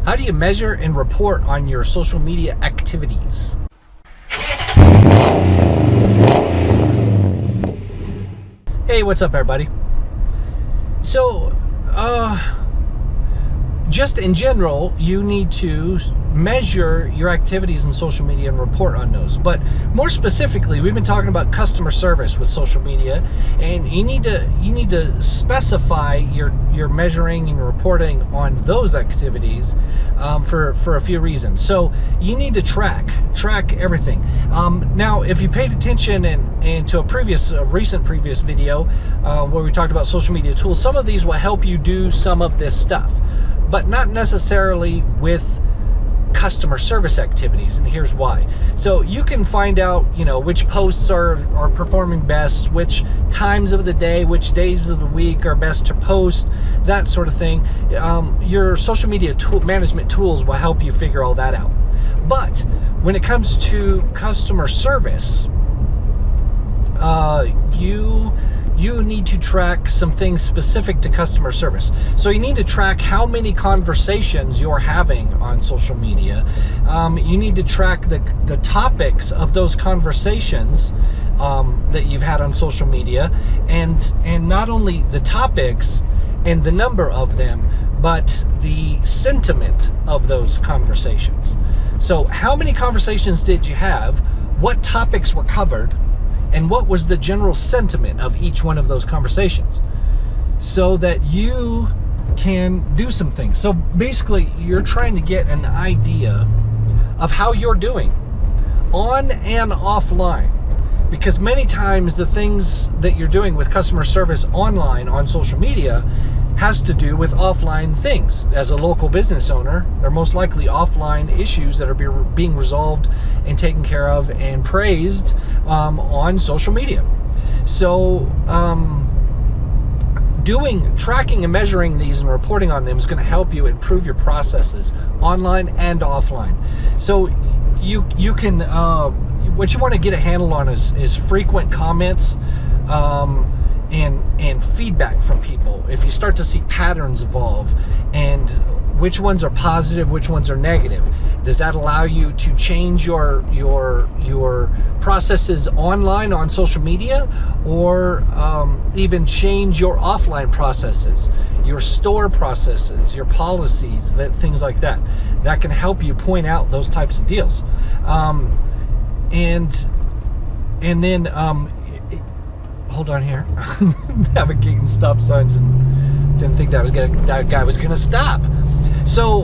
How do you measure and report on your social media activities? Hey, what's up, everybody? So, just in general, you need to measure your activities in social media and report on those. But more specifically, we've been talking about customer service with social media, and you need to specify your measuring and reporting on those activities for a few reasons. So you need to track everything. Now, if you paid attention and to a recent previous video where we talked about social media tools, some of these will help you do some of this stuff, but not necessarily with customer service activities, and here's why. So you can find out, which posts are performing best, which times of the day, which days of the week are best to post, that sort of thing. Your social media management tools will help you figure all that out. But when it comes to customer service, you need to track some things specific to customer service. So you need to track how many conversations you're having on social media. You need to track the topics of those conversations that you've had on social media, and not only the topics and the number of them, but the sentiment of those conversations. So how many conversations did you have? What topics were covered? And what was the general sentiment of each one of those conversations, so that you can do some things. So basically, you're trying to get an idea of how you're doing on and offline, because many times the things that you're doing with customer service online on social media has to do with offline things. As a local business owner, they're most likely offline issues that are being resolved and taken care of and praised on social media. So tracking and measuring these and reporting on them is going to help you improve your processes online and offline. So you can what you want to get a handle on is frequent comments and feedback from people. If you start to see patterns evolve, and which ones are positive, which ones are negative, does that allow you to change your processes online on social media, or even change your offline processes, your store processes, your policies, things like that? That can help you point out those types of deals. And then hold on here. Navigating stop signs and didn't think that guy was gonna stop. So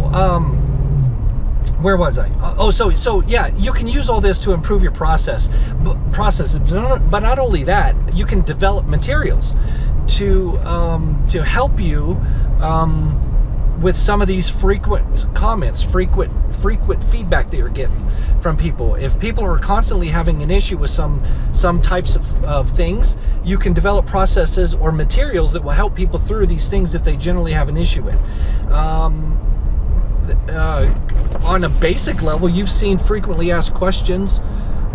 where was I? So yeah, you can use all this to improve your processes, but not only that, you can develop materials to help you with some of these frequent comments, frequent feedback that you're getting from people. If people are constantly having an issue with some types of things, you can develop processes or materials that will help people through these things that they generally have an issue with. On a basic level, you've seen frequently asked questions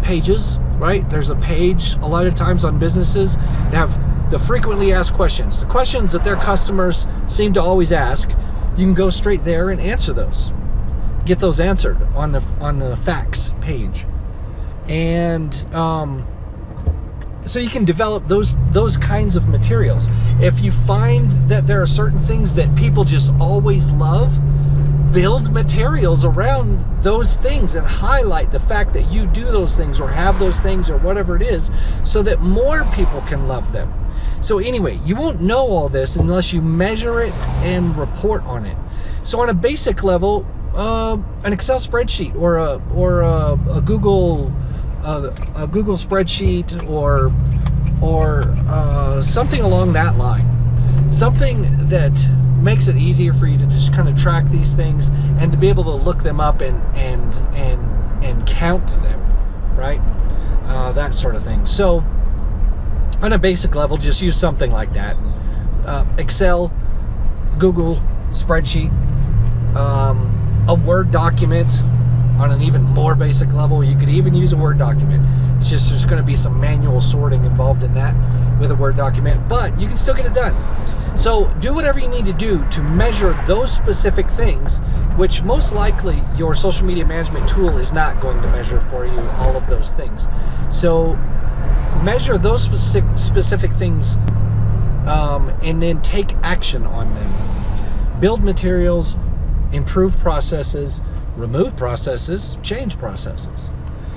pages, right? There's a page a lot of times on businesses that have the frequently asked questions, the questions that their customers seem to always ask. You can go straight there and answer those, get those answered on the facts page. And so you can develop those kinds of materials. If you find that there are certain things that people just always love, build materials around those things and highlight the fact that you do those things or have those things or whatever it is, so that more people can love them. So anyway, you won't know all this unless you measure it and report on it. So on a basic level, an Excel spreadsheet or a Google spreadsheet or something along that line, something that makes it easier for you to just kind of track these things and to be able to look them up and count them, right? That sort of thing. So on a basic level, just use something like that. Excel, Google spreadsheet, a Word document. On an even more basic level, you could even use a Word document. It's just there's going to be some manual sorting involved in that with a Word document, but you can still get it done. So do whatever you need to do to measure those specific things, which most likely your social media management tool is not going to measure for you all of those things. So measure those specific things and then take action on them. Build materials, improve processes, remove processes, change processes.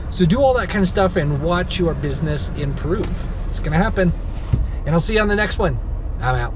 So do all that kind of stuff and watch your business improve. It's going to happen. And I'll see you on the next one. I'm out.